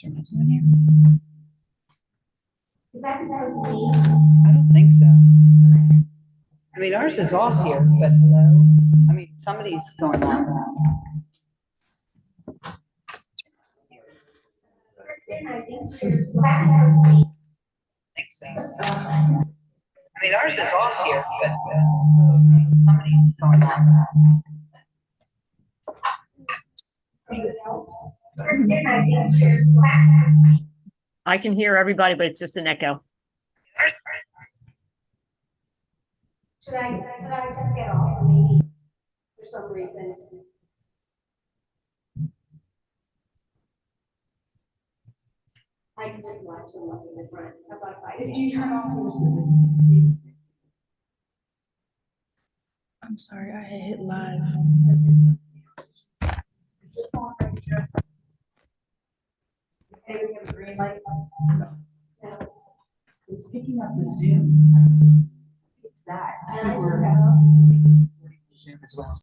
Is that because of me? I don't think so. I mean, ours is off here, but hello. I mean, somebody's going on. Kristen, I think is that because of me? I think so. I mean, ours is off here, but somebody's going on. Kristen, I think is that because of me? I can hear everybody, but it's just an echo. Should I just get off or maybe for some reason? I can just watch them up in the front. How about if I? Did you turn off yours? Was it? I'm sorry, I had hit live. This one right here. Okay, we have a green light. No. It's picking up the Zoom. I think it's that. I And think I we're just got off. Zoom as well.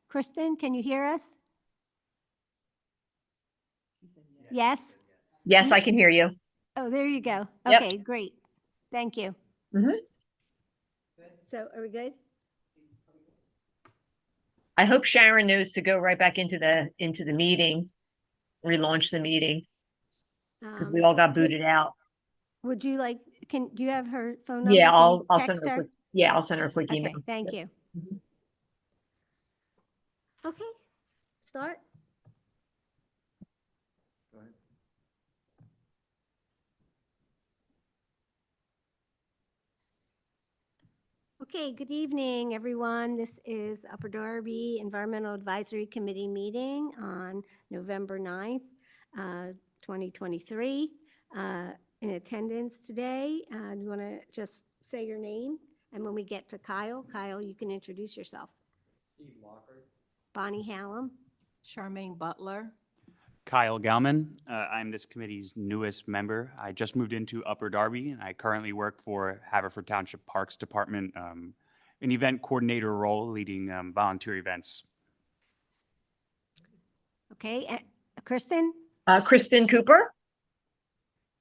Kristen, can you hear us? Yes? Yes, I can hear you. Oh, there you go. Yep. Okay, great. Thank you. Mhm. So are we good? I hope Sharon knows to go right back into the meeting, relaunch the meeting, because we all got booted out. Would you like, do you have her phone number? Yeah, Can you I'll send text her a quick, yeah, I'll send her a quick email. Okay, thank you. Mhm. Okay, start. Okay, good evening, everyone. This is Upper Darby Environmental Advisory Committee meeting on November 9th, 2023. In attendance today, you want to just say your name? And when we get to Kyle, you can introduce yourself. Steve Lockhart. Bonnie Hallam. Charmaine Butler. Kyle Gelman. I'm this committee's newest member. I just moved into Upper Darby, and I currently work for Haverford Township Parks Department, an event coordinator role leading volunteer events. Okay, Kristen? Kristen Cooper?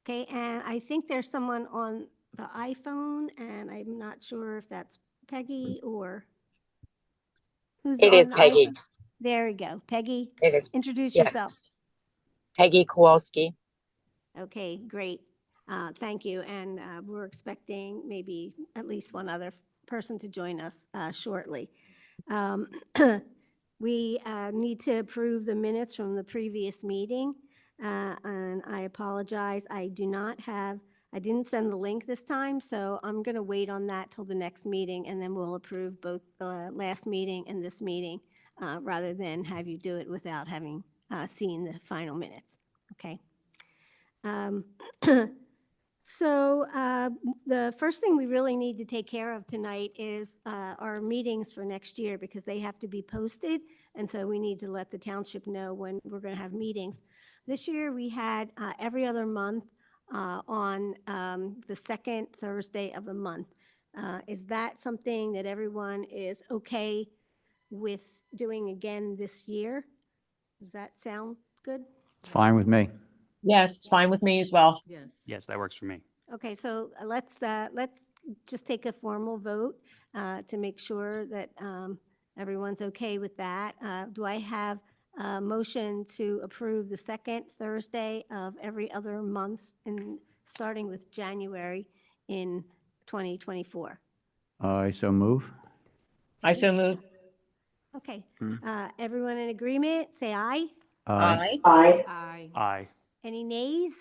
Okay, and I think there's someone on the iPhone, and I'm not sure if that's Peggy or who's It on is the Peggy. iPhone? There we go. Peggy, It is, introduce yes. yourself. Peggy Kowalski. Okay, great. Thank you. And we're expecting maybe at least one other person to join us shortly. We need to approve the minutes from the previous meeting. And I apologize, I didn't send the link this time, so I'm going to wait on that till the next meeting, and then we'll approve both the last meeting and this meeting, rather than have you do it without having seen the final minutes. Okay. So the first thing we really need to take care of tonight is our meetings for next year because they have to be posted. And so we need to let the township know when we're going to have meetings. This year we had every other month on the second Thursday of the month. Is that something that everyone is okay with doing again this year? Does that sound good? It's fine with me. Yes, it's fine with me as well. Yes. Yes, that works for me. Okay, so let's just take a formal vote to make sure that everyone's okay with that. Do I have a motion to approve the second Thursday of every other month and starting with January in 2024? I so move. I so move. Okay, everyone in agreement, say aye. Aye. Aye. Aye. Any nays?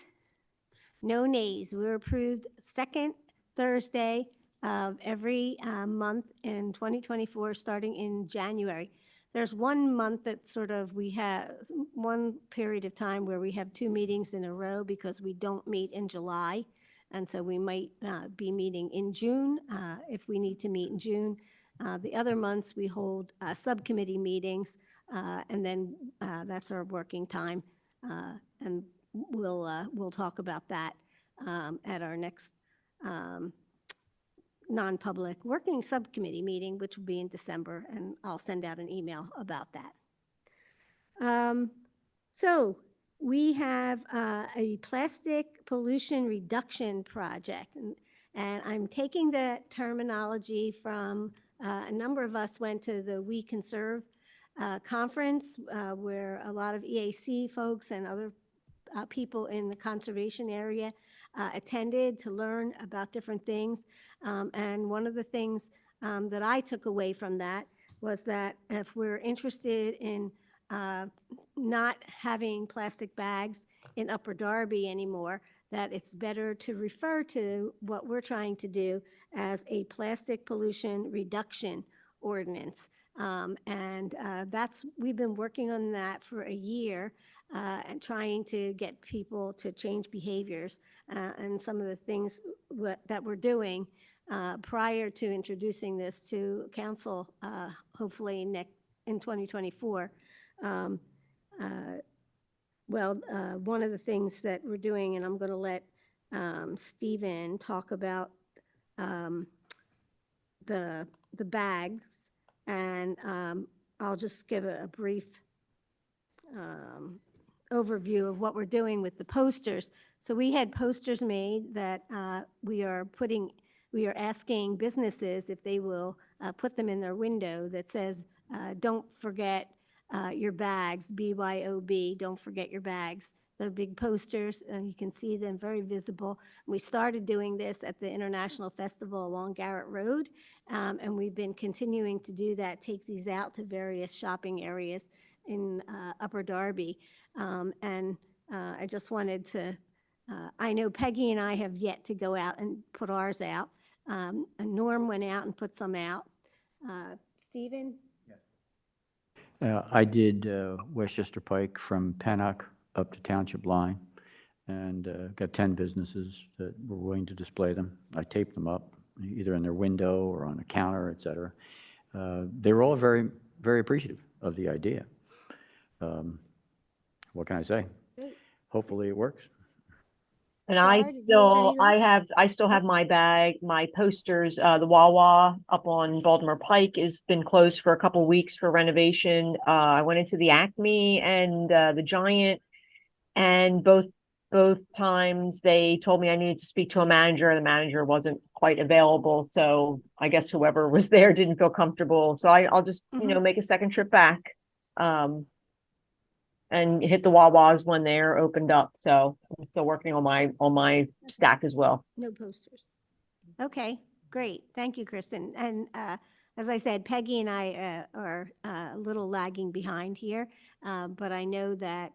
No nays. We're approved second Thursday of every month in 2024, starting in January. There's one month that sort of, we have one period of time where we have 2 meetings in a row because we don't meet in July. And so we might be meeting in June if we need to meet in June. The other months, we hold subcommittee meetings, and then that's our working time. And we'll talk about that at our next non-public working subcommittee meeting, which will be in December, and I'll send out an email about that. So we have a plastic pollution reduction project, and I'm taking the terminology from a number of us went to the We Conserve conference where a lot of EAC folks and other people in the conservation area attended to learn about different things. And one of the things that I took away from that was that if we're interested in not having plastic bags in Upper Darby anymore, that it's better to refer to what we're trying to do as a plastic pollution reduction ordinance. And we've been working on that for a year and trying to get people to change behaviors. And some of the things that we're doing prior to introducing this to council, hopefully in 2024. One of the things that we're doing, and I'm going to let Stephen talk about the bags, and I'll just give a brief overview of what we're doing with the posters. So we had posters made that we are asking businesses if they will put them in their window that says, don't forget your bags, BYOB, don't forget your bags. They're big posters, and you can see them very visible. We started doing this at the International Festival along Garrett Road, and we've been continuing to do that, take these out to various shopping areas in Upper Darby. I just wanted to, I know Peggy and I have yet to go out and put ours out. And Norm went out and put some out. Stephen? I did Westchester Pike from Pennock up to Township Line, and got 10 businesses that were willing to display them. I taped them up, either in their window or on a counter, et cetera. They were all very, very appreciative of the idea. What can I say? Great. Hopefully it works. And Shar, did you have any I still have my bag, my posters. The Wawa up on Baltimore Pike has been closed for a couple weeks for renovation. I went into the Acme and the Giant, and both times they told me I needed to speak to a manager. The manager wasn't quite available, so I guess whoever was there didn't feel comfortable. So I'll just make a second trip back. And hit the Wawas when they're opened up. So I'm still working on my stack as well. No posters. Okay, great. Thank you, Kristen. And as I said, Peggy and I are a little lagging behind here, but I know that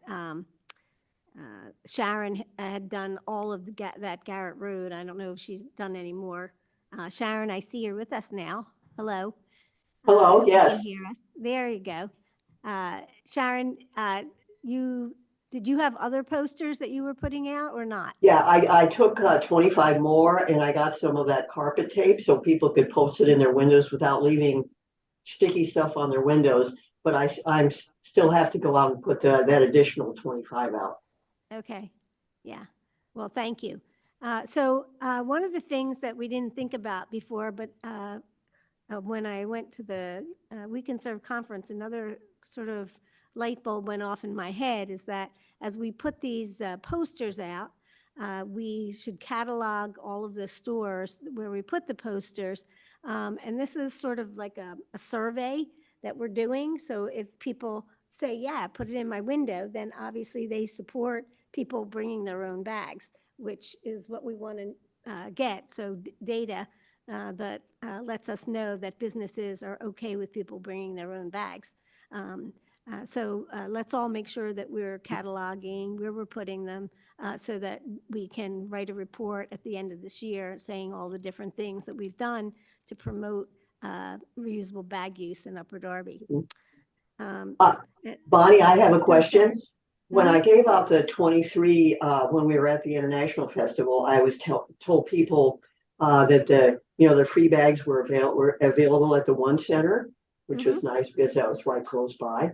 Sharon had done all of that Garrett Road. I don't know if she's done any more. Sharon, I see you're with us now. Hello. Hello, Hope you yes. can hear us. There you go. Sharon, you did you have other posters that you were putting out or not? Yeah, I took 25 more and I got some of that carpet tape so people could post it in their windows without leaving sticky stuff on their windows. But I'm still have to go out and put that additional 25 out. Okay, yeah. Well, thank you. So one of the things that we didn't think about before, but when I went to the We Can Serve conference, another sort of light bulb went off in my head is that as we put these posters out, we should catalog all of the stores where we put the posters. And this is sort of like a survey that we're doing. So if people say, yeah, put it in my window, then obviously they support people bringing their own bags, which is what we want to get. So data that lets us know that businesses are okay with people bringing their own bags. So let's all make sure that we're cataloging where we're putting them so that we can write a report at the end of this year saying all the different things that we've done to promote reusable bag use in Upper Darby. Bonnie, I have a question. Sharon. When I gave out the 23, when we were at the International Festival, I was told people that the free bags were available at the One Center, which was nice because that was right close by.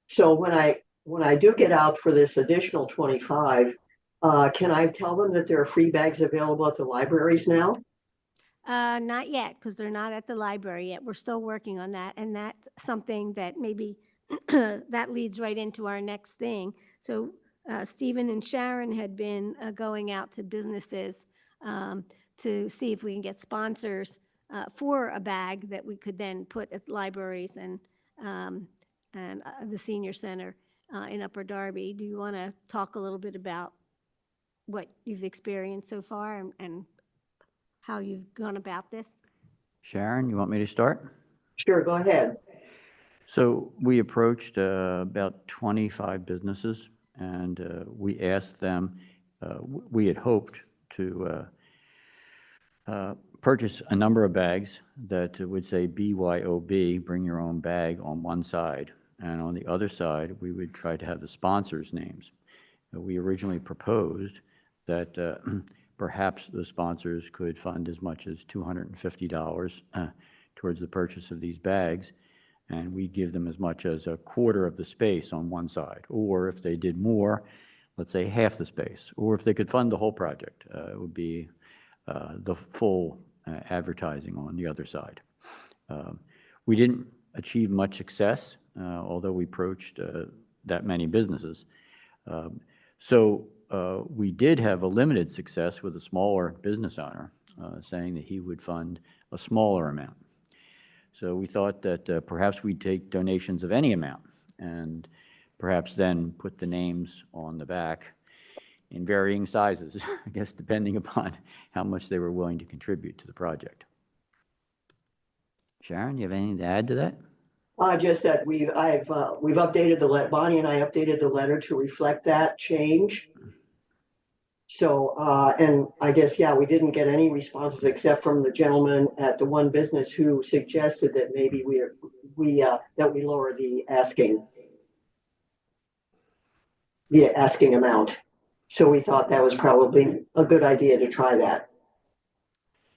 So when I do get out for this additional 25, can I tell them that there are free bags available at the libraries now? Not yet, because they're not at the library yet. We're still working on that, and that's something that maybe that leads right into our next thing. So Stephen and Sharon had been going out to businesses to see if we can get sponsors for a bag that we could then put at libraries and the senior center in Upper Darby. Do you want to talk a little bit about what you've experienced so far and how you've gone about this? Sharon, you want me to start? Sure, go ahead. So we approached about 25 businesses, and we asked them, we had hoped to purchase a number of bags that would say BYOB, bring your own bag, on one side. And on the other side, we would try to have the sponsors' names. We originally proposed that perhaps the sponsors could fund as much as $250 towards the purchase of these bags, and we give them as much as a quarter of the space on one side. Or if they did more, let's say half the space. Or if they could fund the whole project, it would be the full advertising on the other side. We didn't achieve much success, although we approached that many businesses. So we did have a limited success with a smaller business owner saying that he would fund a smaller amount. So we thought that perhaps we'd take donations of any amount and perhaps then put the names on the back in varying sizes, I guess, depending upon how much they were willing to contribute to the project. Sharon, you have anything to add to that? Just that we've updated the letter. Bonnie and I updated the letter to reflect that change. So, and I guess, yeah, we didn't get any responses except from the gentleman at the one business who suggested that maybe we lower the asking amount. So we thought that was probably a good idea to try that.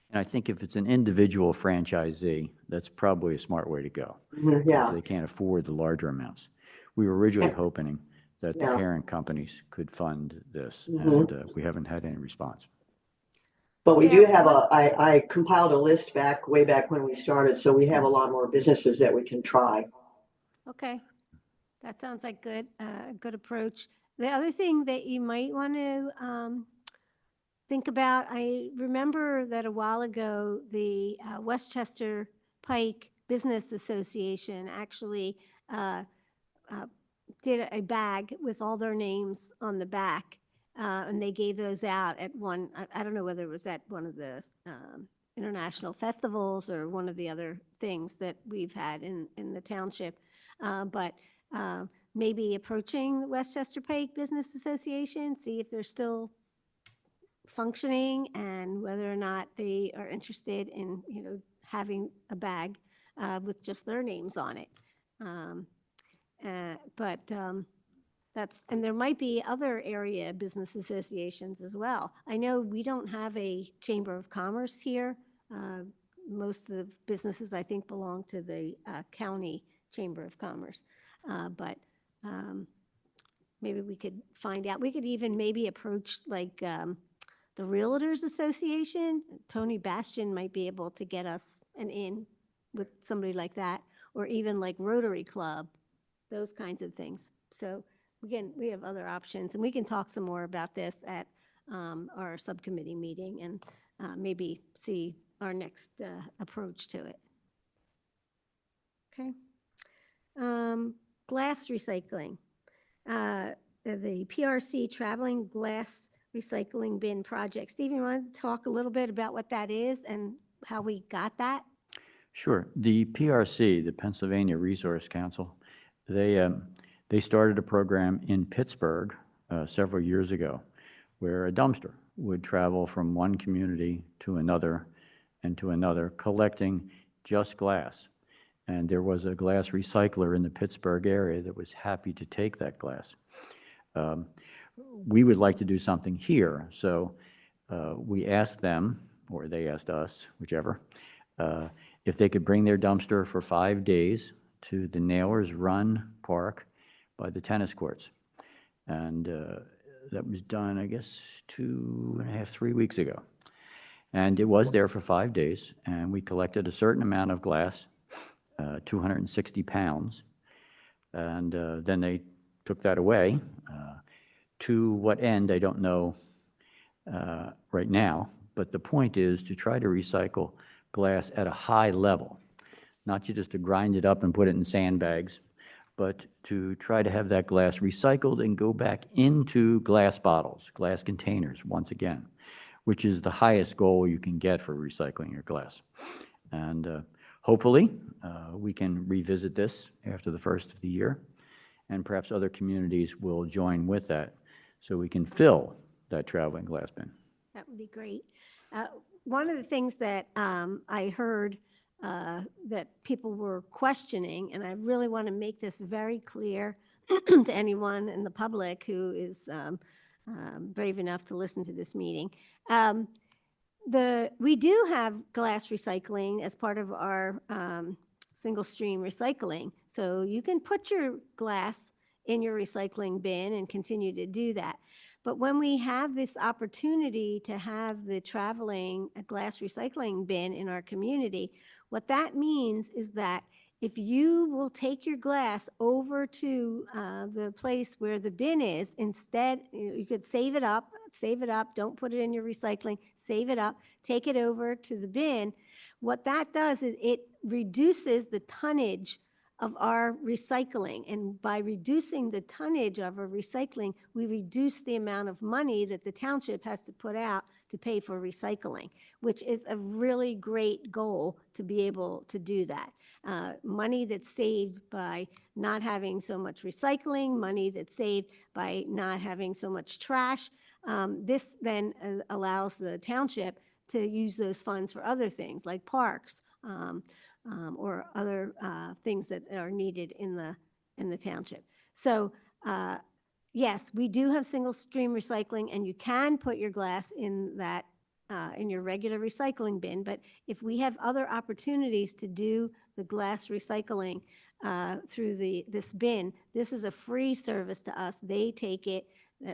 And I think if it's an individual franchisee, that's probably a smart way to go. Yeah. They can't afford the larger amounts. We were originally hoping that the parent companies could fund this, and we haven't had any response. But we do have I compiled a list way back when we started, so we have a lot more businesses that we can try. Okay, that sounds like good approach. The other thing that you might want to think about, I remember that a while ago, the Westchester Pike Business Association actually did a bag with all their names on the back, and they gave those out at one, I don't know whether it was at one of the international festivals or one of the other things that we've had in the township. But maybe approaching the Westchester Pike Business Association, see if they're still functioning and whether or not they are interested in, having a bag with just their names on it. But and there might be other area business associations as well. I know we don't have a Chamber of Commerce here. Most of the businesses, I think, belong to the county Chamber of Commerce. But maybe we could find out. We could even maybe approach like the Realtors Association. Tony Bastian might be able to get us an in with somebody like that, or even like Rotary Club, those kinds of things. So again, we have other options, and we can talk some more about this at our subcommittee meeting and maybe see our next approach to it. Okay. Glass recycling. The PRC Traveling Glass Recycling Bin Project. Steve, you want to talk a little bit about what that is and how we got that? Sure. The PRC, the Pennsylvania Resource Council, they started a program in Pittsburgh several years ago where a dumpster would travel from one community to another and to another, collecting just glass. And there was a glass recycler in the Pittsburgh area that was happy to take that glass. We would like to do something here, so we asked them, or they asked us, whichever, if they could bring their dumpster for 5 days to the Nailers Run Park by the tennis courts. And that was done, I guess, 2.5, 3 weeks ago. And it was there for 5 days, and we collected a certain amount of glass, 260 pounds, and then they took that away. To what end, I don't know right now, but the point is to try to recycle glass at a high level, not just to grind it up and put it in sandbags, but to try to have that glass recycled and go back into glass bottles, glass containers once again, which is the highest goal you can get for recycling your glass. And hopefully, we can revisit this after the first of the year, and perhaps other communities will join with that so we can fill that traveling glass bin. That would be great. One of the things that I heard that people were questioning, and I really want to make this very clear to anyone in the public who is brave enough to listen to this meeting. We do have glass recycling as part of our single stream recycling. So you can put your glass in your recycling bin and continue to do that. But when we have this opportunity to have the traveling glass recycling bin in our community, what that means is that if you will take your glass over to the place where the bin is, instead, you could save it up, don't put it in your recycling, save it up, take it over to the bin. What that does is it reduces the tonnage of our recycling. And by reducing the tonnage of our recycling, we reduce the amount of money that the township has to put out to pay for recycling, which is a really great goal to be able to do that. Money that's saved by not having so much recycling, money that's saved by not having so much trash. This then allows the township to use those funds for other things like parks, or other things that are needed in the township. So yes, we do have single stream recycling, and you can put your glass in that in your regular recycling bin. But if we have other opportunities to do the glass recycling through this bin, this is a free service to us. They take it,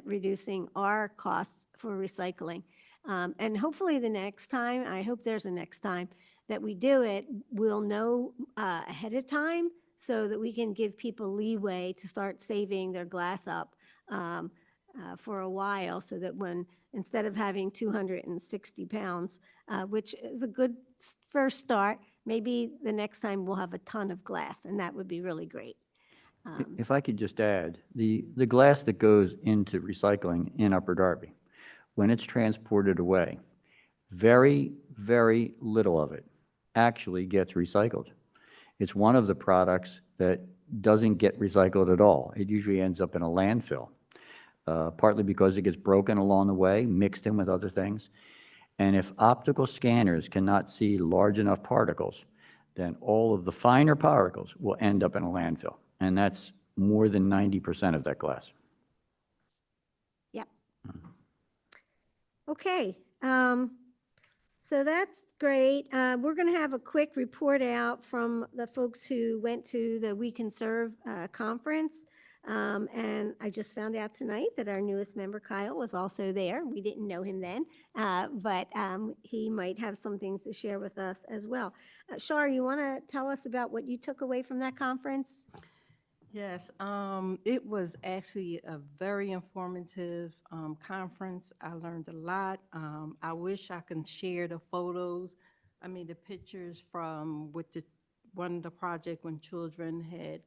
reducing our costs for recycling. And hopefully the next time, I hope there's a next time, that we do it, we'll know ahead of time so that we can give people leeway to start saving their glass up for a while, so that when, instead of having 260 pounds, which is a good first start, maybe the next time we'll have a ton of glass, and that would be really great. If I could just add, the glass that goes into recycling in Upper Darby, when it's transported away, very, very little of it actually gets recycled. It's one of the products that doesn't get recycled at all. It usually ends up in a landfill, partly because it gets broken along the way, mixed in with other things. And if optical scanners cannot see large enough particles, then all of the finer particles will end up in a landfill. And that's more than 90% of that glass. Okay, so that's great. We're going to have a quick report out from the folks who went to the We Can Serve conference. And I just found out tonight that our newest member, Kyle, was also there. We didn't know him then, but he might have some things to share with us as well. Shar, you want to tell us about what you took away from that conference? Yes, it was actually a very informative conference. I learned a lot. I wish I could share the photos, the pictures from one of the project when children had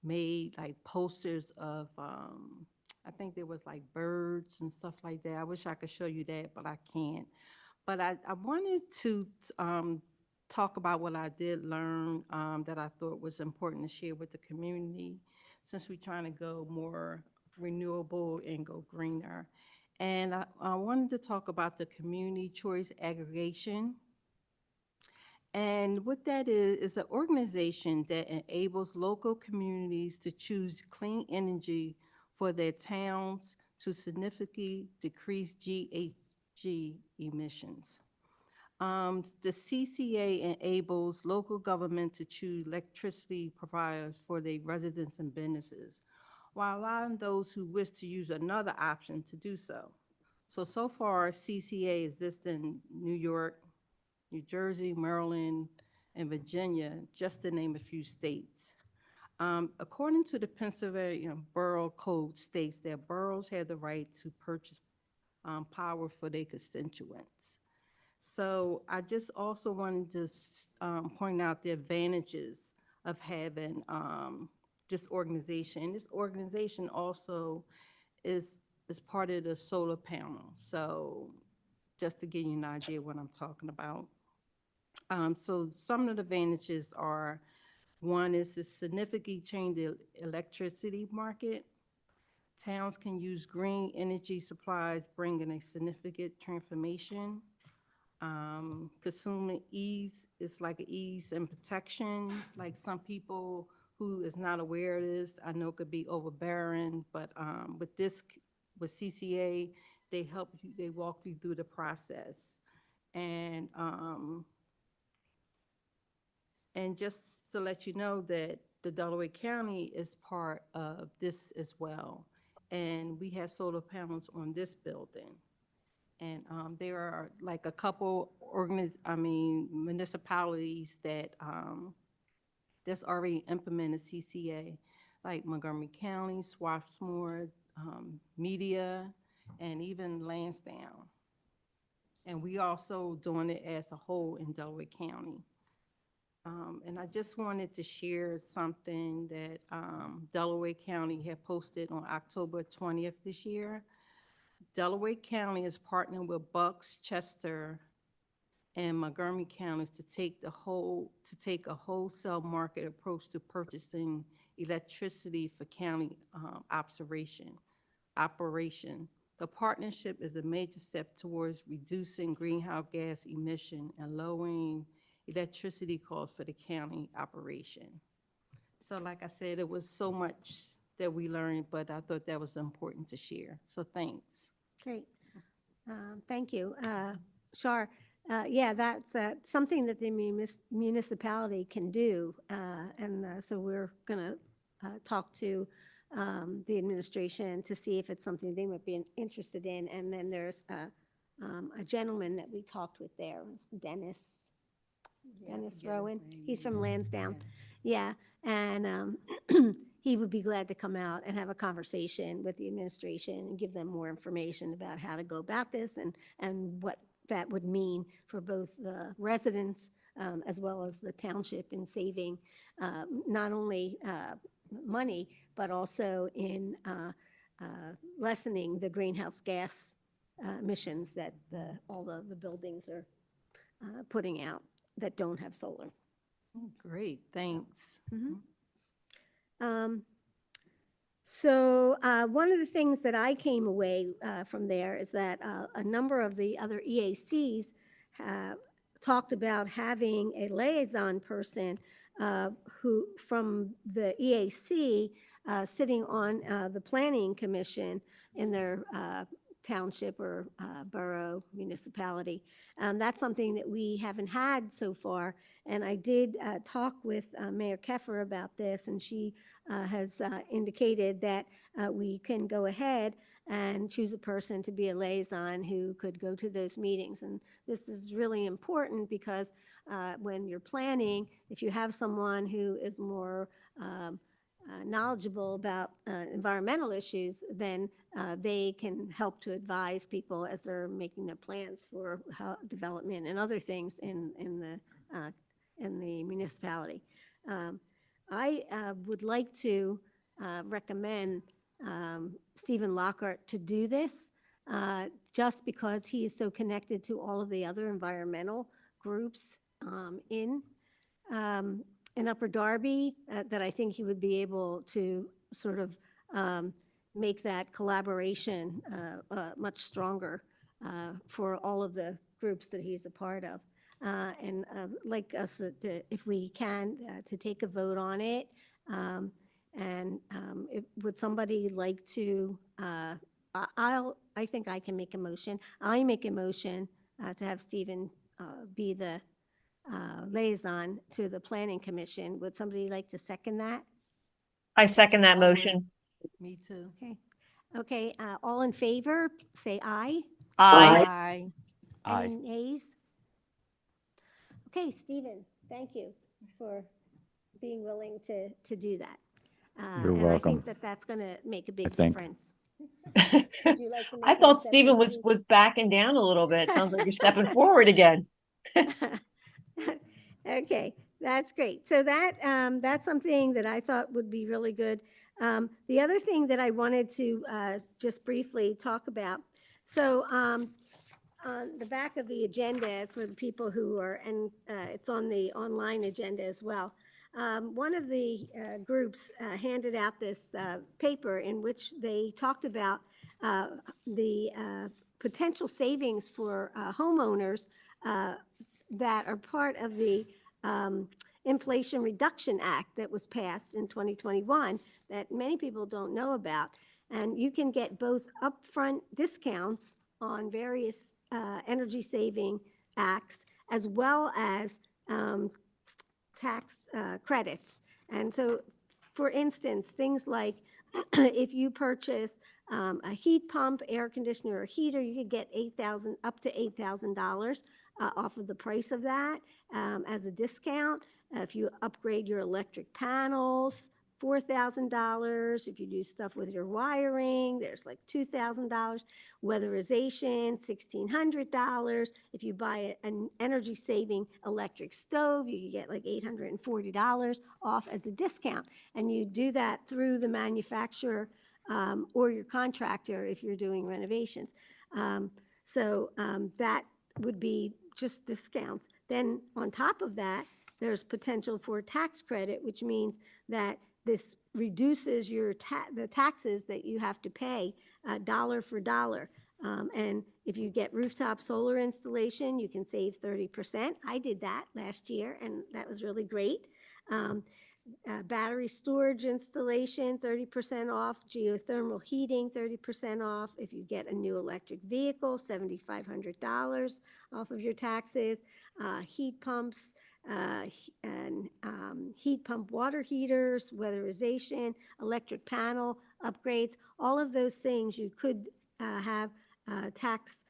made like posters of, I think there was like birds and stuff like that. I wish I could show you that, but I can't. But I wanted to talk about what I did learn that I thought was important to share with the community since we're trying to go more renewable and go greener. And I wanted to talk about the community choice aggregation. And what that is an organization that enables local communities to choose clean energy for their towns to significantly decrease GHG emissions. The CCA enables local government to choose electricity providers for their residents and businesses, while allowing those who wish to use another option to do so. So far, CCA exists in New York, New Jersey, Maryland, and Virginia, just to name a few states. According to the Pennsylvania Borough Code states that boroughs have the right to purchase power for their constituents. So I just also wanted to point out the advantages of having this organization. This organization also is part of the solar panel. So just to give you an idea of what I'm talking about. So some of the advantages are, one is to significantly change the electricity market. Towns can use green energy supplies, bringing a significant transformation. Consumer ease is like ease and protection. Like some people who is not aware of this, I know it could be overbearing, but with CCA, they help you, they walk you through the process. And just to let you know that the Delaware County is part of this as well. And we have solar panels on this building. And there are like a couple municipalities that that's already implemented CCA, like Montgomery County, Swarthmore, Media, and even Lansdowne. And we also doing it as a whole in Delaware County. And I just wanted to share something that Delaware County had posted on October 20th this year. Delaware County is partnering with Bucks, Chester, and Montgomery counties to take a wholesale market approach to purchasing electricity for county operation. The partnership is a major step towards reducing greenhouse gas emission and lowering electricity costs for the county operation. So like I said, it was so much that we learned, but I thought that was important to share. So thanks. Great. Thank you. Shar, yeah, that's something that the municipality can do. So we're going to talk to the administration to see if it's something they might be interested in. And then there's a gentleman that we talked with there, Dennis Rowan. He's from Lansdowne. Yeah, and he would be glad to come out and have a conversation with the administration and give them more information about how to go about this and what that would mean for both the residents as well as the township in saving not only money, but also in lessening the greenhouse gas emissions that all the buildings are putting out that don't have solar. Great, thanks. So one of the things that I came away from there is that a number of the other EACs talked about having a liaison person who from the EAC sitting on the Planning Commission in their township or borough municipality. That's something that we haven't had so far. And I did talk with Mayor Keffer about this, and she has indicated that we can go ahead and choose a person to be a liaison who could go to those meetings. And this is really important because when you're planning, if you have someone who is more knowledgeable about environmental issues, then they can help to advise people as they're making their plans for development and other things in the municipality. I would like to recommend Stephen Lockhart to do this, just because he is so connected to all of the other environmental groups in Upper Darby, that I think he would be able to sort of make that collaboration much stronger for all of the groups that he's a part of. And like us, if we can, to take a vote on it. Would somebody like to, I think I can make a motion. I make a motion to have Stephen be the liaison to the Planning Commission. Would somebody like to second that? I second that I would. motion. Me too. Okay. Okay, all in favor, say aye. Aye. Aye. Aye. Any nays? Okay, Stephen, thank you for being willing to do that. You're And I welcome. think that that's going to make a big think. difference. Would you like to make I an thought Stephen acceptance was backing down a little bit. Sounds like you're stepping forward again. Okay, that's great. So that's something that I thought would be really good. The other thing that I wanted to just briefly talk about, so on the back of the agenda for the people who are, and it's on the online agenda as well, one of the groups handed out this paper in which they talked about the potential savings for homeowners that are part of the Inflation Reduction Act that was passed in 2021 that many people don't know about. And you can get both upfront discounts on various energy saving acts as well as tax credits. And so, for instance, things like if you purchase a heat pump, air conditioner, or heater, you could get up to $8,000 off of the price of that as a discount. If you upgrade your electric panels, $4,000. If you do stuff with your wiring, there's like $2,000. Weatherization, $1,600. If you buy an energy-saving electric stove, you can get like $840 off as a discount. And you do that through the manufacturer or your contractor if you're doing renovations. That would be just discounts. Then on top of that, there's potential for tax credit, which means that this reduces your the taxes that you have to pay dollar for dollar. And if you get rooftop solar installation, you can save 30%. I did that last year, and that was really great. Battery storage installation, 30% off. Geothermal heating, 30% off. If you get a new electric vehicle, $7,500 off of your taxes. Heat pumps, and heat pump water heaters, weatherization, electric panel upgrades, all of those things you could have tax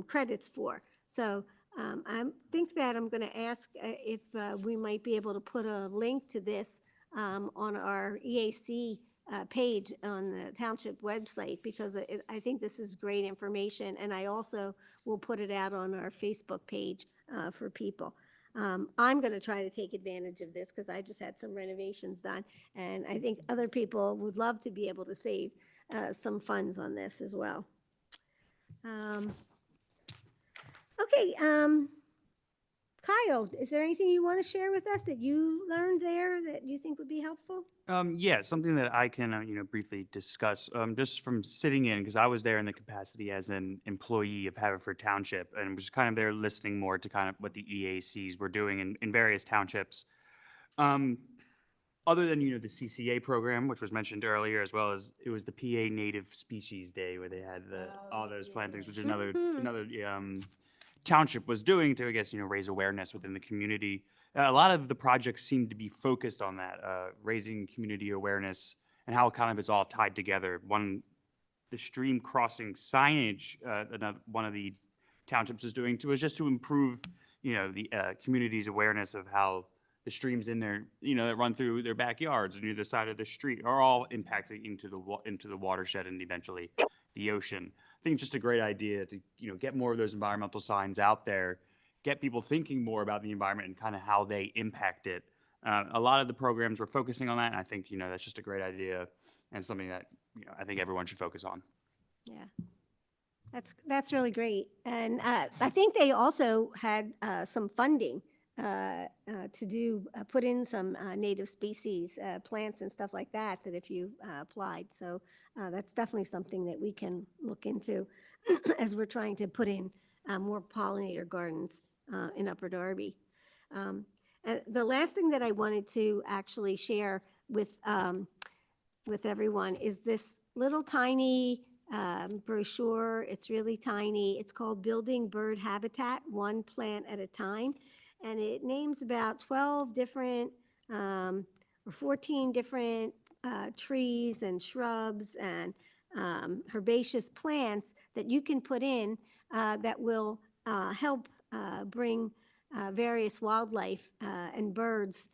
credits for. So I think that I'm going to ask if we might be able to put a link to this on our EAC page on the township website, because I think this is great information, and I also will put it out on our Facebook page for people. I'm going to try to take advantage of this because I just had some renovations done, and I think other people would love to be able to save some funds on this as well. Okay, Kyle, is there anything you want to share with us that you learned there that you think would be helpful? Yeah, something that I can, briefly discuss, just from sitting in, because I was there in the capacity as an employee of Haverford Township, and was kind of there listening more to kind of what the EACs were doing in various townships. other than, the CCA program, which was mentioned earlier, as well as it was the PA Native Species Day where they had all those plantings, which is another township was doing to, I guess, raise awareness within the community. A lot of the projects seem to be focused on that, raising community awareness and how kind of it's all tied together. The stream crossing signage, one of the townships is doing too, is just to improve, the community's awareness of how the streams in there, that run through their backyards and either side of the street are all impacting into the watershed and eventually the ocean. I think it's just a great idea to, get more of those environmental signs out there, get people thinking more about the environment and kind of how they impact it. A lot of the programs were focusing on that, and I think, that's just a great idea and something that, I think everyone should focus on. Yeah, that's really great. And I think they also had some funding to put in some native species, plants and stuff like that, that if you applied. So that's definitely something that we can look into as we're trying to put in more pollinator gardens in Upper Darby. And the last thing that I wanted to actually share with everyone is this little tiny brochure. It's really tiny. It's called Building Bird Habitat, One Plant at a Time. And it names about 12 different or 14 different trees and shrubs and herbaceous plants that you can put in that will help bring various wildlife and birds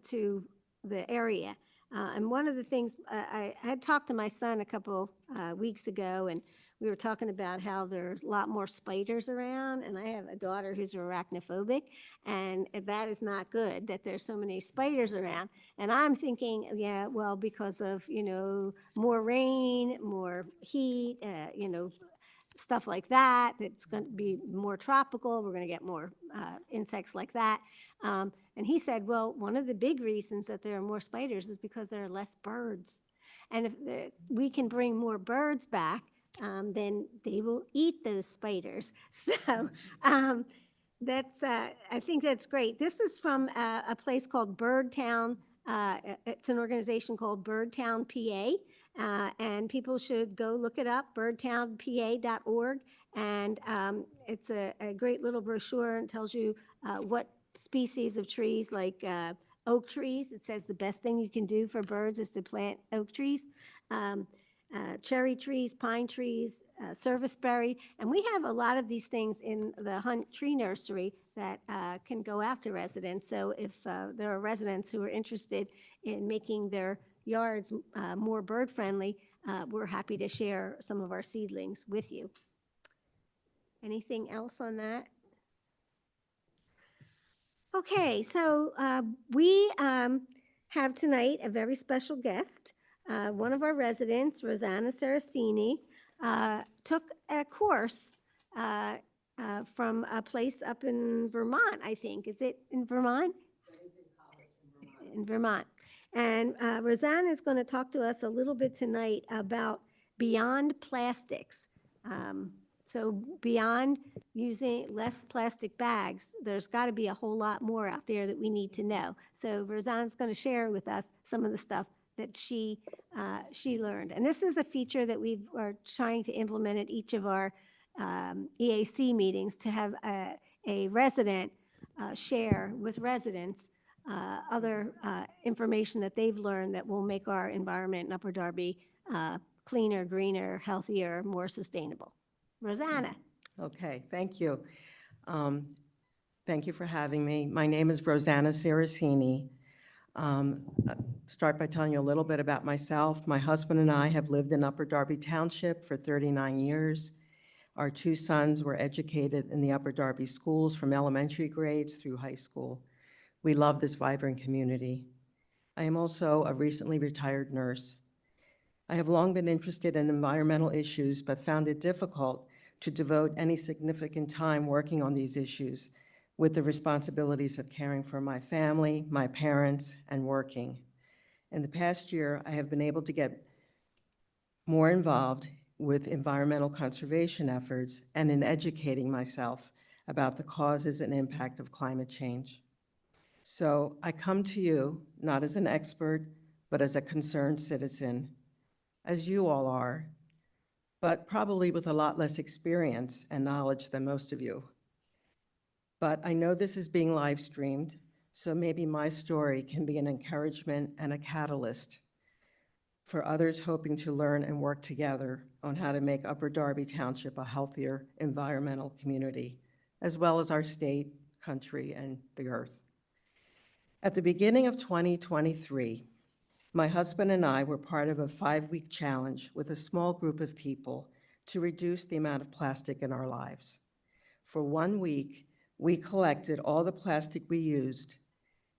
to the area. And one of the things, I had talked to my son a couple weeks ago, and we were talking about how there's a lot more spiders around, and I have a daughter who's arachnophobic, and that is not good, that there's so many spiders around. And I'm thinking, yeah, well, because of, more rain, more heat, stuff like that, it's going to be more tropical, we're going to get more insects like that. And he said, well, one of the big reasons that there are more spiders is because there are less birds. And if we can bring more birds back, then they will eat those spiders. So that's, I think that's great. This is from a place called Birdtown. It's an organization called Birdtown, PA. And people should go look it up, birdtownpa.org. And it's a great little brochure and tells you what species of trees, like oak trees. It says the best thing you can do for birds is to plant oak trees. Cherry trees, pine trees, serviceberry. And we have a lot of these things in the Hunt Tree Nursery that can go out to residents. So if there are residents who are interested in making their yards more bird friendly, we're happy to share some of our seedlings with you. Anything else on that? Okay, so we have tonight a very special guest. One of our residents, Rosanna Saracini, took a course from a place up in Vermont, I think. Is it in Vermont? In Vermont. And Rosanna is going to talk to us a little bit tonight about beyond plastics. So beyond using less plastic bags, there's got to be a whole lot more out there that we need to know. So Rosanna's going to share with us some of the stuff that she learned. And this is a feature that we are trying to implement at each of our EAC meetings, to have a resident share with residents other information that they've learned that will make our environment in Upper Darby cleaner, greener, healthier, more sustainable. Rosanna. Okay, thank you. Thank you for having me. My name is Rosanna Saracini. Start by telling you a little bit about myself. My husband and I have lived in Upper Darby Township for 39 years. Our two sons were educated in the Upper Darby schools from elementary grades through high school. We love this vibrant community. I am also a recently retired nurse. I have long been interested in environmental issues, but found it difficult to devote any significant time working on these issues with the responsibilities of caring for my family, my parents, and working. In the past year, I have been able to get more involved with environmental conservation efforts and in educating myself about the causes and impact of climate change. So I come to you not as an expert, but as a concerned citizen, as you all are, but probably with a lot less experience and knowledge than most of you. But I know this is being live streamed, so maybe my story can be an encouragement and a catalyst for others hoping to learn and work together on how to make Upper Darby Township a healthier environmental community, as well as our state, country, and the earth. At the beginning of 2023, my husband and I were part of a 5-week challenge with a small group of people to reduce the amount of plastic in our lives. For 1 week, we collected all the plastic we used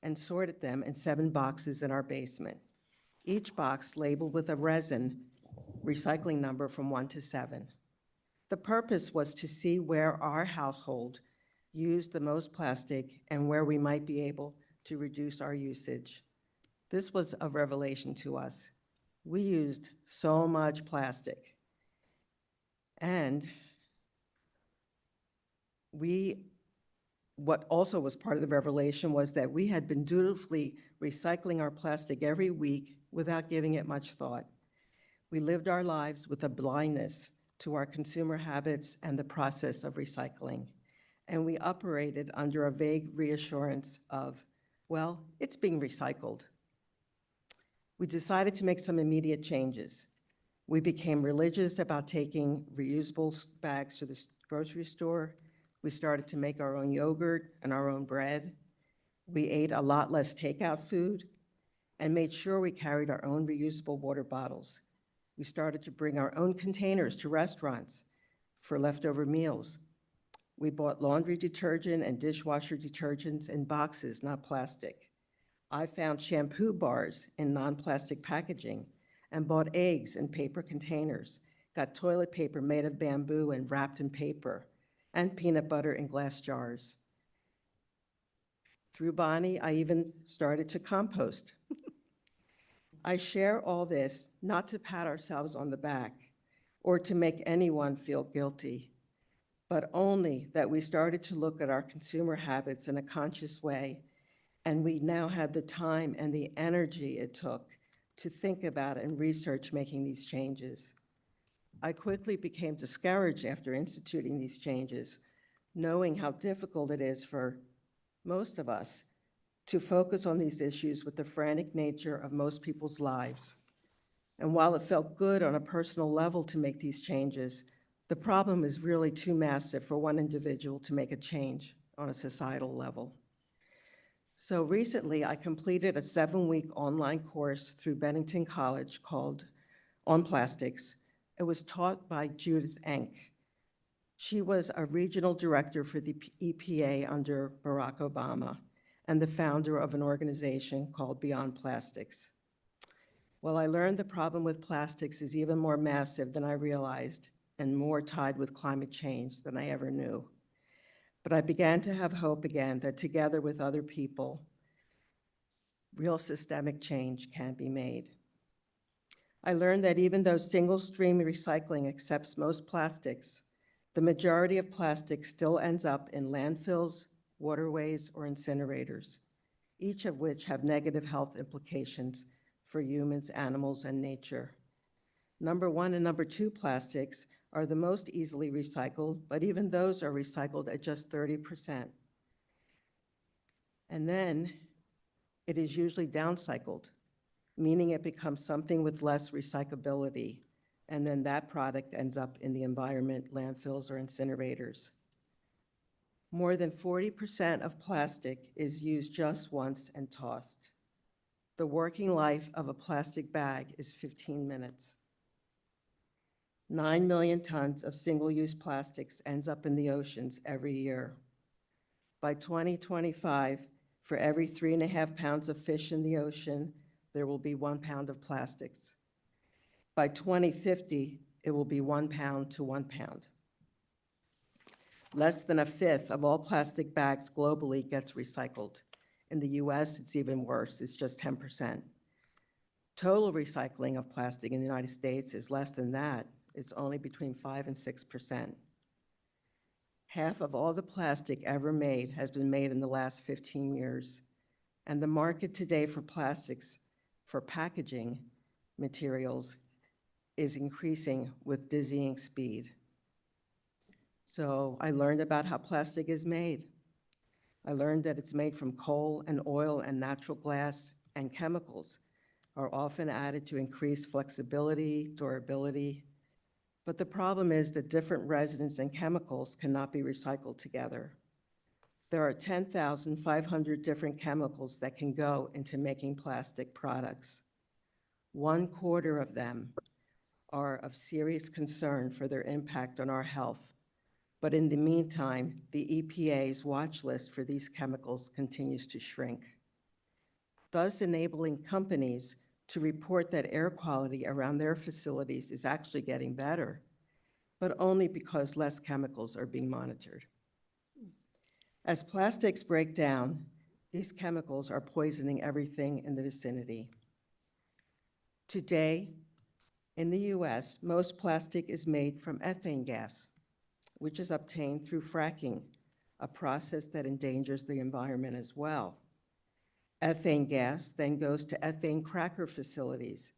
and sorted them in 7 boxes in our basement, each box labeled with a resin recycling number from 1 to 7. The purpose was to see where our household used the most plastic and where we might be able to reduce our usage. This was a revelation to us. We used so much plastic. And what also was part of the revelation was that we had been dutifully recycling our plastic every week without giving it much thought. We lived our lives with a blindness to our consumer habits and the process of recycling. And we operated under a vague reassurance of, well, it's being recycled. We decided to make some immediate changes. We became religious about taking reusable bags to the grocery store. We started to make our own yogurt and our own bread. We ate a lot less takeout food and made sure we carried our own reusable water bottles. We started to bring our own containers to restaurants for leftover meals. We bought laundry detergent and dishwasher detergents in boxes, not plastic. I found shampoo bars in non-plastic packaging and bought eggs in paper containers, got toilet paper made of bamboo and wrapped in paper, and peanut butter in glass jars. Through Bonnie, I even started to compost. I share all this not to pat ourselves on the back or to make anyone feel guilty, but only that we started to look at our consumer habits in a conscious way, and we now had the time and the energy it took to think about and research making these changes. I quickly became discouraged after instituting these changes, knowing how difficult it is for most of us to focus on these issues with the frantic nature of most people's lives. And while it felt good on a personal level to make these changes, the problem is really too massive for one individual to make a change on a societal level. So recently, I completed a 7-week online course through Bennington College called On Plastics. It was taught by Judith Enck. She was a regional director for the EPA under Barack Obama and the founder of an organization called Beyond Plastics. Well, I learned the problem with plastics is even more massive than I realized and more tied with climate change than I ever knew. But I began to have hope again that together with other people, real systemic change can be made. I learned that even though single-stream recycling accepts most plastics, the majority of plastic still ends up in landfills, waterways, or incinerators, each of which have negative health implications for humans, animals, and nature. Number 1 and number 2 plastics are the most easily recycled, but even those are recycled at just 30%. And then it is usually downcycled, meaning it becomes something with less recyclability, and then that product ends up in the environment, landfills, or incinerators. More than 40% of plastic is used just once and tossed. The working life of a plastic bag is 15 minutes. 9 million tons of single-use plastics ends up in the oceans every year. By 2025, for every 3.5 pounds of fish in the ocean, there will be 1 pound of plastics. By 2050, it will be 1 pound to 1 pound. Less than 1/5 of all plastic bags globally gets recycled. In the US, it's even worse, it's just 10%. Total recycling of plastic in the United States is less than that. It's only between 5% and 6%. Half of all the plastic ever made has been made in the last 15 years. And the market today for plastics, for packaging materials, is increasing with dizzying speed. So I learned about how plastic is made. I learned that it's made from coal and oil and natural glass, and chemicals are often added to increase flexibility, durability. But the problem is that different resins and chemicals cannot be recycled together. There are 10,500 different chemicals that can go into making plastic products. 1/4 of them are of serious concern for their impact on our health. But in the meantime, the EPA's watch list for these chemicals continues to shrink, thus enabling companies to report that air quality around their facilities is actually getting better, but only because less chemicals are being monitored. As plastics break down, these chemicals are poisoning everything in the vicinity. Today, in the US, most plastic is made from ethane gas, which is obtained through fracking, a process that endangers the environment as well. Ethane gas then goes to ethane cracker facilities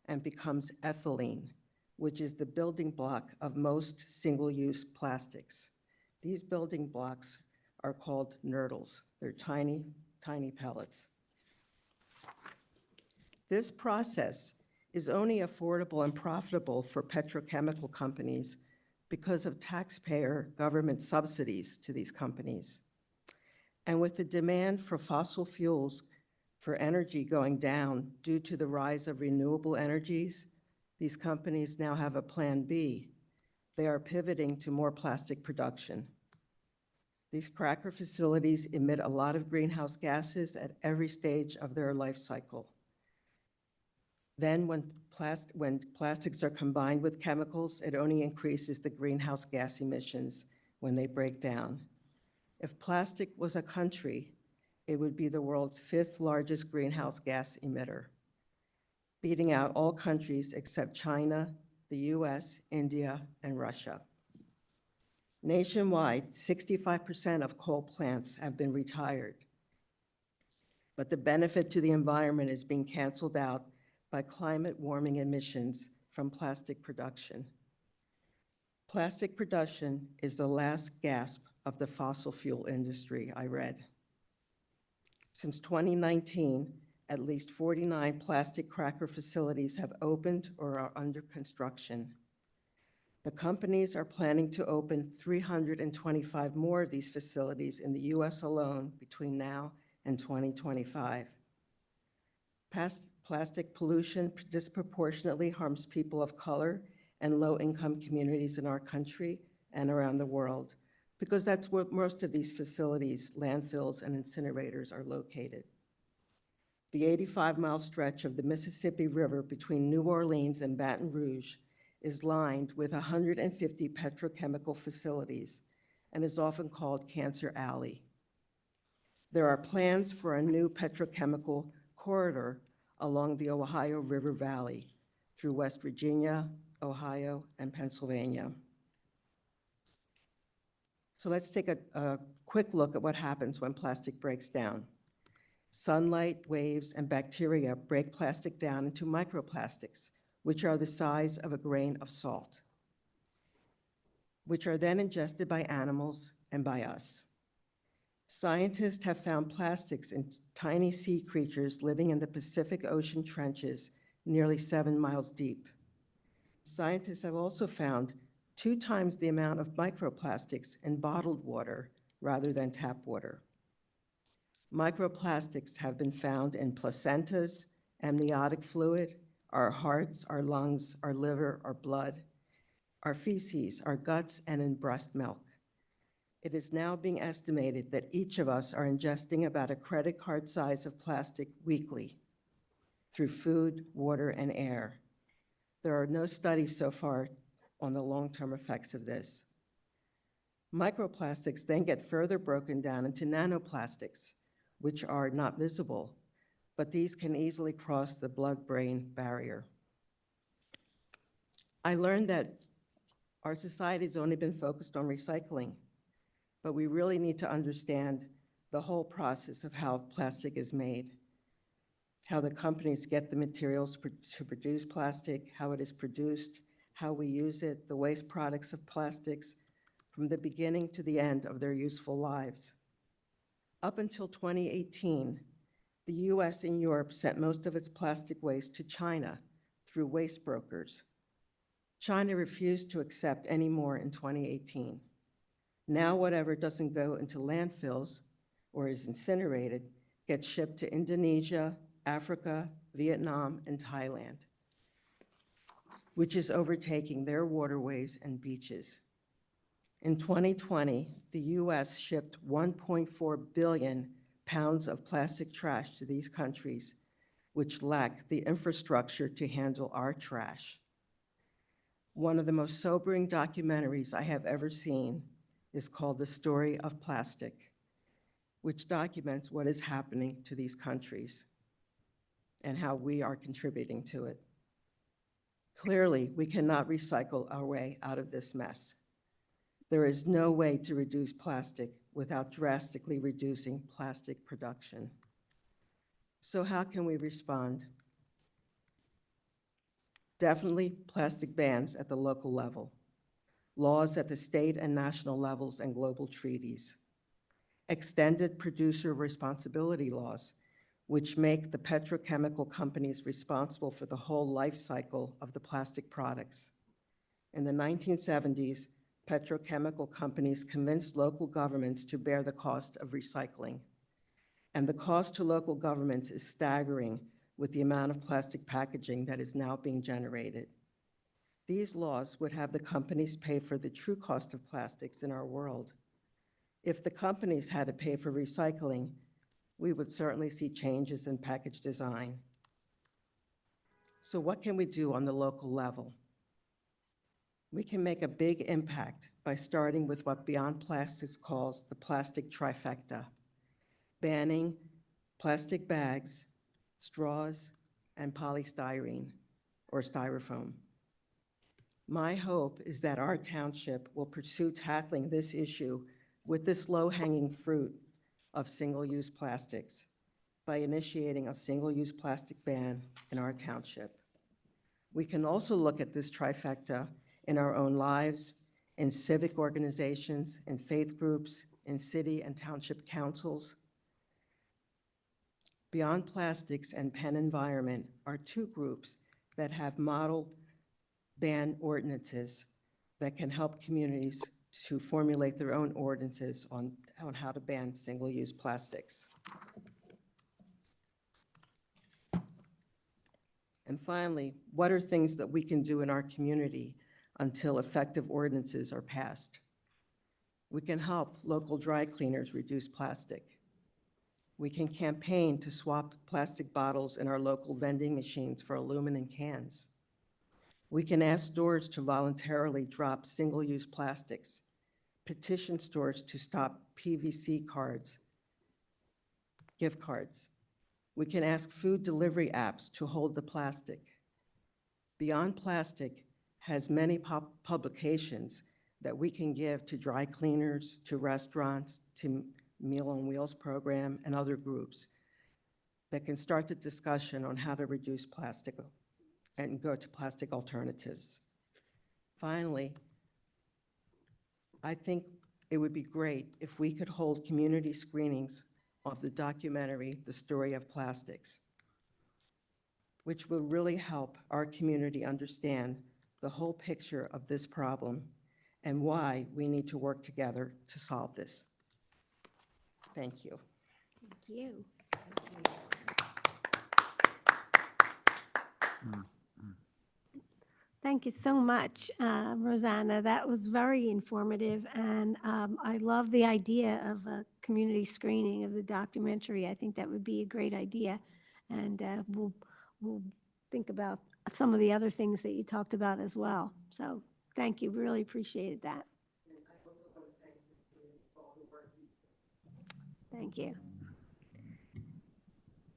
and becomes ethylene, which is the building block of most single-use plastics. These building blocks are called nurdles. They're tiny, tiny pellets. This process is only affordable and profitable for petrochemical companies because of taxpayer government subsidies to these companies. And with the demand for fossil fuels for energy going down due to the rise of renewable energies, these companies now have a plan B. They are pivoting to more plastic production. These cracker facilities emit a lot of greenhouse gases at every stage of their life cycle. Then when plastics are combined with chemicals, it only increases the greenhouse gas emissions when they break down. If plastic was a country, it would be the world's 5th largest greenhouse gas emitter, beating out all countries except China, the US, India, and Russia. Nationwide, 65% of coal plants have been retired, but the benefit to the environment is being canceled out by climate warming emissions from plastic production. Plastic production is the last gasp of the fossil fuel industry, I read. Since 2019, at least 49 plastic cracker facilities have opened or are under construction. The companies are planning to open 325 more of these facilities in the US alone between now and 2025. Plastic pollution disproportionately harms people of color and low-income communities in our country and around the world, because that's where most of these facilities, landfills, and incinerators are located. The 85-mile stretch of the Mississippi River between New Orleans and Baton Rouge is lined with 150 petrochemical facilities and is often called Cancer Alley. There are plans for a new petrochemical corridor along the Ohio River Valley through West Virginia, Ohio, and Pennsylvania. So let's take a quick look at what happens when plastic breaks down. Sunlight, waves, and bacteria break plastic down into microplastics, which are the size of a grain of salt, which are then ingested by animals and by us. Scientists have found plastics in tiny sea creatures living in the Pacific Ocean trenches nearly 7 miles deep. Scientists have also found 2 times the amount of microplastics in bottled water rather than tap water. Microplastics have been found in placentas, amniotic fluid, our hearts, our lungs, our liver, our blood, our feces, our guts, and in breast milk. It is now being estimated that each of us are ingesting about a credit card size of plastic weekly through food, water, and air. There are no studies so far on the long-term effects of this. Microplastics then get further broken down into nanoplastics, which are not visible, but these can easily cross the blood-brain barrier. I learned that our society has only been focused on recycling, but we really need to understand the whole process of how plastic is made, how the companies get the materials to produce plastic, how it is produced, how we use it, the waste products of plastics, from the beginning to the end of their useful lives. Up until 2018, the US and Europe sent most of its plastic waste to China through waste brokers. China refused to accept any more in 2018. Now whatever doesn't go into landfills or is incinerated gets shipped to Indonesia, Africa, Vietnam, and Thailand, which is overtaking their waterways and beaches. In 2020, the US shipped 1.4 billion pounds of plastic trash to these countries, which lack the infrastructure to handle our trash. One of the most sobering documentaries I have ever seen is called The Story of Plastic, which documents what is happening to these countries and how we are contributing to it. Clearly, we cannot recycle our way out of this mess. There is no way to reduce plastic without drastically reducing plastic production. So how can we respond? Definitely plastic bans at the local level, laws at the state and national levels, and global treaties. Extended producer responsibility laws, which make the petrochemical companies responsible for the whole life cycle of the plastic products. In the 1970s, petrochemical companies convinced local governments to bear the cost of recycling. And the cost to local governments is staggering with the amount of plastic packaging that is now being generated. These laws would have the companies pay for the true cost of plastics in our world. If the companies had to pay for recycling, we would certainly see changes in package design. So what can we do on the local level? We can make a big impact by starting with what Beyond Plastics calls the plastic trifecta, banning plastic bags, straws, and polystyrene or styrofoam. My hope is that our township will pursue tackling this issue with this low-hanging fruit of single-use plastics by initiating a single-use plastic ban in our township. We can also look at this trifecta in our own lives, in civic organizations, in faith groups, in city and township councils. Beyond Plastics and Penn Environment are two groups that have model ban ordinances that can help communities to formulate their own ordinances on how to ban single-use plastics. And finally, what are things that we can do in our community until effective ordinances are passed? We can help local dry cleaners reduce plastic. We can campaign to swap plastic bottles in our local vending machines for aluminum cans. We can ask stores to voluntarily drop single-use plastics, petition stores to stop PVC cards, gift cards. We can ask food delivery apps to hold the plastic. Beyond Plastic has many publications that we can give to dry cleaners, to restaurants, to Meal on Wheels program, and other groups that can start the discussion on how to reduce plastic and go to plastic alternatives. Finally, I think it would be great if we could hold community screenings of the documentary, The Story of Plastics, which will really help our community understand the whole picture of this problem and why we need to work together to solve this. Thank you. Thank you. Thank you so much, Rosanna. That was very informative, and I love the idea of a community screening of the documentary. I think that would be a great idea, and we'll think about some of the other things that you talked about as well. So thank you, really appreciated that. Thank you.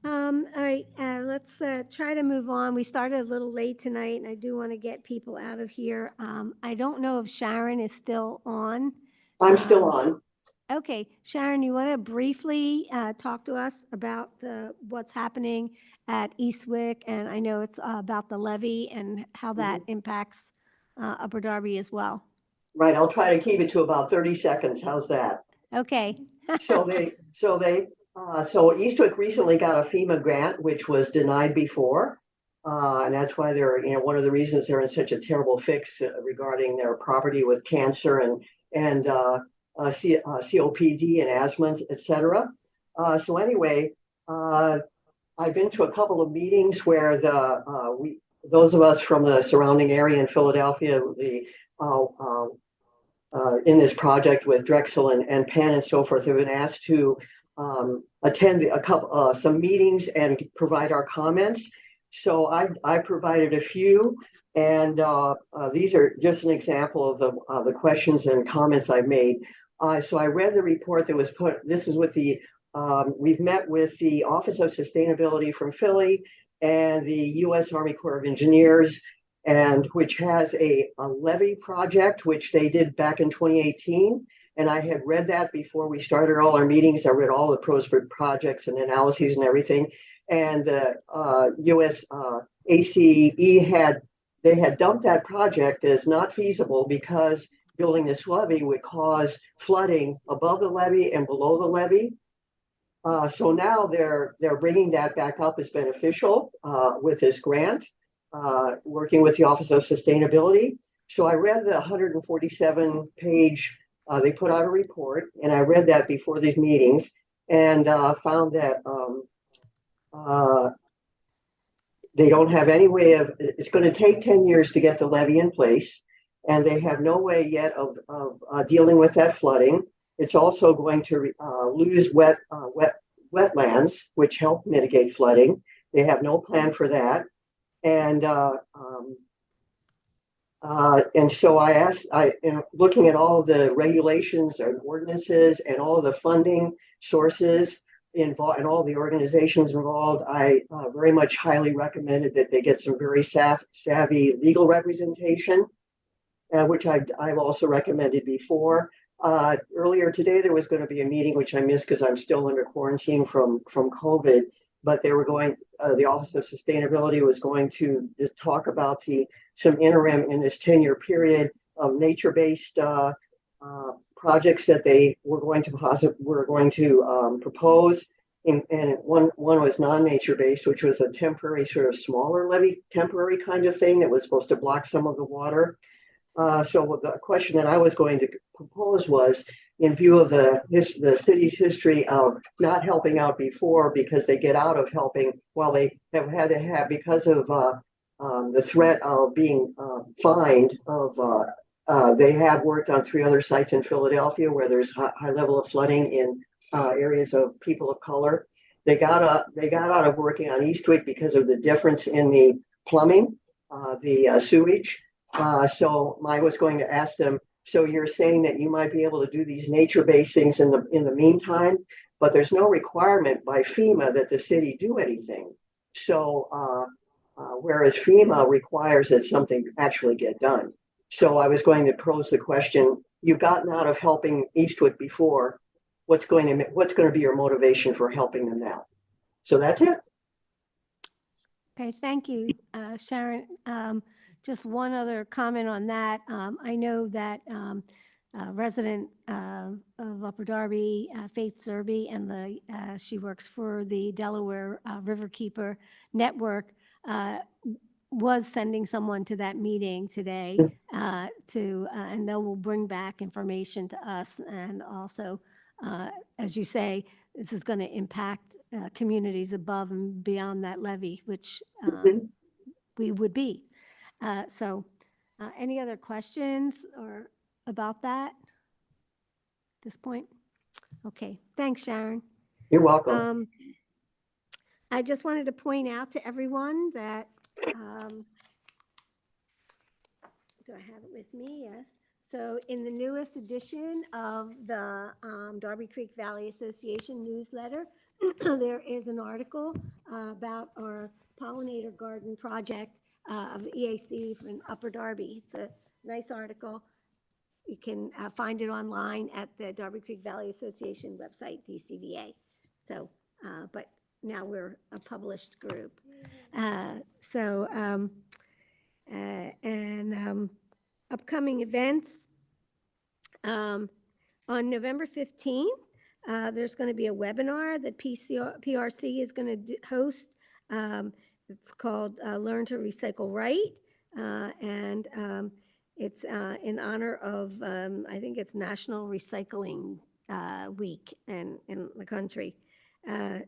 All right, let's try to move on. We started a little late tonight, and I do want to get people out of here. I don't know if Sharon is still on. I'm still on. Okay, Sharon, you want to briefly talk to us about what's happening at Eastwick? And I know it's about the levy and how that impacts Upper Darby as well. Right, I'll try to keep it to about 30 seconds. How's that? Okay. So Eastwick recently got a FEMA grant, which was denied before. And that's why they're, one of the reasons they're in such a terrible fix regarding their property with cancer and COPD and asthma, et cetera. So anyway, I've been to a couple of meetings where those of us from the surrounding area in Philadelphia, in this project with Drexel and Penn and so forth, have been asked to attend some meetings and provide our comments. So I provided a few, and these are just an example of the questions and comments I've made. So I read the report that was put. This is with we've met with the Office of Sustainability from Philly and the U.S. Army Corps of Engineers, and which has a levee project, which they did back in 2018. And I had read that before we started all our meetings. I read all the pros for projects and analyses and everything. And the US ACE had dumped that project as not feasible because building this levee would cause flooding above the levee and below the levee. So now they're bringing that back up as beneficial with this grant. Working with the Office of Sustainability. So I read the 147 page, they put out a report, and I read that before these meetings and found that they don't have any way it's going to take 10 years to get the levee in place, and they have no way yet of dealing with that flooding. It's also going to lose wetlands, which help mitigate flooding. They have no plan for that. And so I asked, looking at all the regulations and ordinances and all the funding sources involved and all the organizations involved, I very much highly recommended that they get some very savvy legal representation, which I've also recommended before. Earlier today, there was going to be a meeting, which I missed because I'm still under quarantine from COVID. But they were the Office of Sustainability was going to just talk about some interim in this 10-year period of nature-based projects that they were going to propose. And one was non-nature-based, which was a temporary sort of smaller levee, temporary kind of thing that was supposed to block some of the water. So the question that I was going to propose was, in view of the city's history of not helping out before because they get out of helping while they have had to have because of the threat of being fined they have worked on 3 other sites in Philadelphia where there's high level of flooding in areas of people of color. They got out of working on Eastwick because of the difference in the plumbing, the sewage. So I was going to ask them, so you're saying that you might be able to do these nature-based things in the meantime, but there's no requirement by FEMA that the city do anything. So whereas FEMA requires that something actually get done. So I was going to pose the question, you've gotten out of helping Eastwick before, what's going to be your motivation for helping them now? So that's it. Okay, thank you, Sharon. Just one other comment on that. I know that resident of Upper Darby, Faith Zerby, and she works for the Delaware Riverkeeper Network, was sending someone to that meeting today and they will bring back information to us. And also, as you say, this is going to impact communities above and beyond that levee, which we would be. So any other questions or about that at this point? Okay, thanks, Sharon. You're welcome. I just wanted to point out to everyone that, do I have it with me? Yes. So in the newest edition of the Darby Creek Valley Association newsletter, there is an article about our pollinator garden project of the EAC from Upper Darby. It's a nice article. you can find it online at the Darby Creek Valley Association website, DCVA. So, but now we're a published group. Upcoming events. On November 15th, there's going to be a webinar that PRC is going to host. It's called Learn to Recycle Right. It's in honor of, I think it's National Recycling Week in the country. I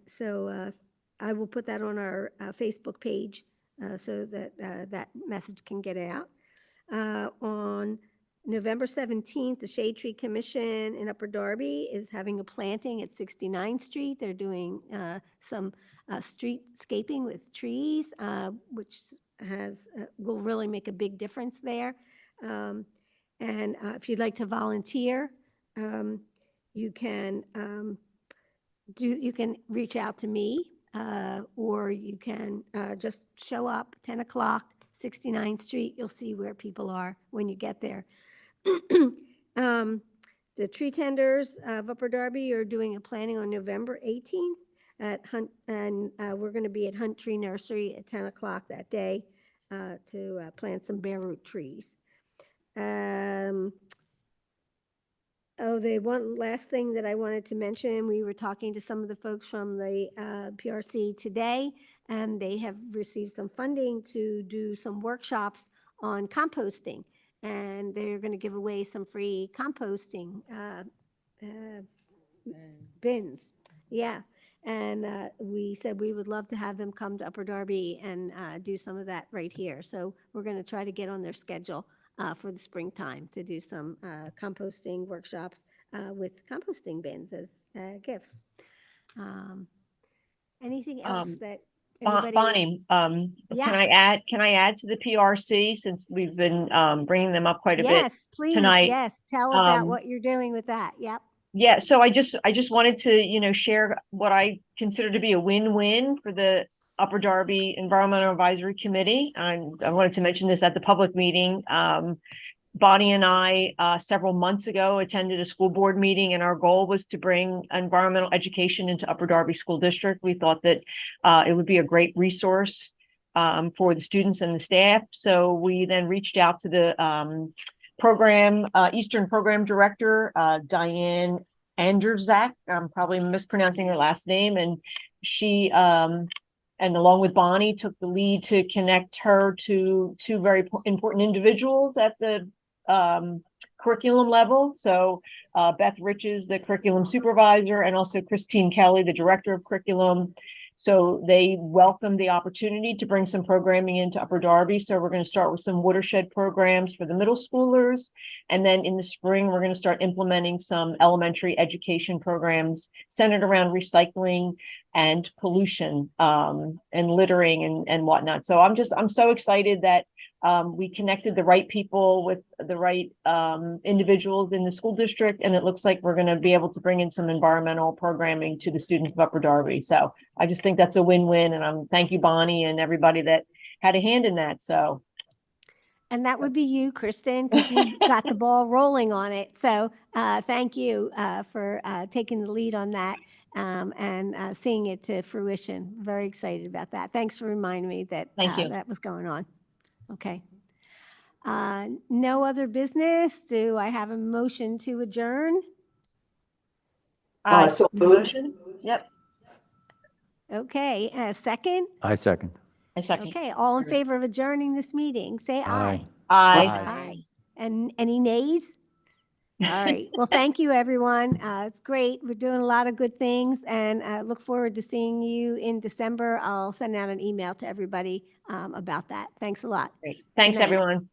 will put that on our Facebook page so that that message can get out. On November 17th, the Shade Tree Commission in Upper Darby is having a planting at 69th Street. They're doing some streetscaping with trees, which will really make a big difference there. If you'd like to volunteer, you can reach out to me, or you can just show up 10 o'clock, 69th Street. You'll see where people are when you get there. The tree tenders of Upper Darby are doing a planting on November 18th at Hunt, and we're going to be at Hunt Tree Nursery at 10 o'clock that day to plant some bare root trees. The one last thing that I wanted to mention, we were talking to some of the folks from the PRC today, and they have received some funding to do some workshops on composting. And they're going to give away some free composting bins. Yeah. And we said we would love to have them come to Upper Darby and do some of that right here. So we're going to try to get on their schedule for the springtime to do some composting workshops with composting bins as gifts. Anything else that anybody? Bonnie, Yeah. Can I add to the PRC since we've been bringing them up quite a bit Yes, please. tonight? Yes, tell about what you're doing with that. Yep. Yeah, so I just wanted to, share what I consider to be a win-win for the Upper Darby Environmental Advisory Committee. I wanted to mention this at the public meeting. Bonnie and I, several months ago, attended a school board meeting, and our goal was to bring environmental education into Upper Darby School District. We thought that it would be a great resource for the students and the staff. So we then reached out to the Eastern Program Director, Diane Anderzak. I'm probably mispronouncing her last name. And she, and along with Bonnie, took the lead to connect her to two very important individuals at the curriculum level. So Beth Riches, the curriculum supervisor, and also Christine Kelly, the director of curriculum. So they welcomed the opportunity to bring some programming into Upper Darby. So we're going to start with some watershed programs for the middle schoolers. And then in the spring, we're going to start implementing some elementary education programs centered around recycling and pollution and littering and whatnot. So I'm so excited that we connected the right people with the right individuals in the school district, and it looks like we're going to be able to bring in some environmental programming to the students of Upper Darby. So I just think that's a win-win, and thank you, Bonnie, and everybody that had a hand in that. So, and that would be you, Kristen, because you got the ball rolling on it. So thank you for taking the lead on that and seeing it to fruition. Very excited about that. Thanks for reminding me that that was going on. Okay. No other business. Do I have a motion to adjourn? So moved. Yep. Okay. Second? I second. I second. Okay. All in favor of adjourning this meeting, say aye. Aye. Aye. And any nays? All right. Well, thank you, everyone. It's great. We're doing a lot of good things, and look forward to seeing you in December. I'll send out an email to everybody about that. Thanks a lot. Great. Thanks, Good night. everyone.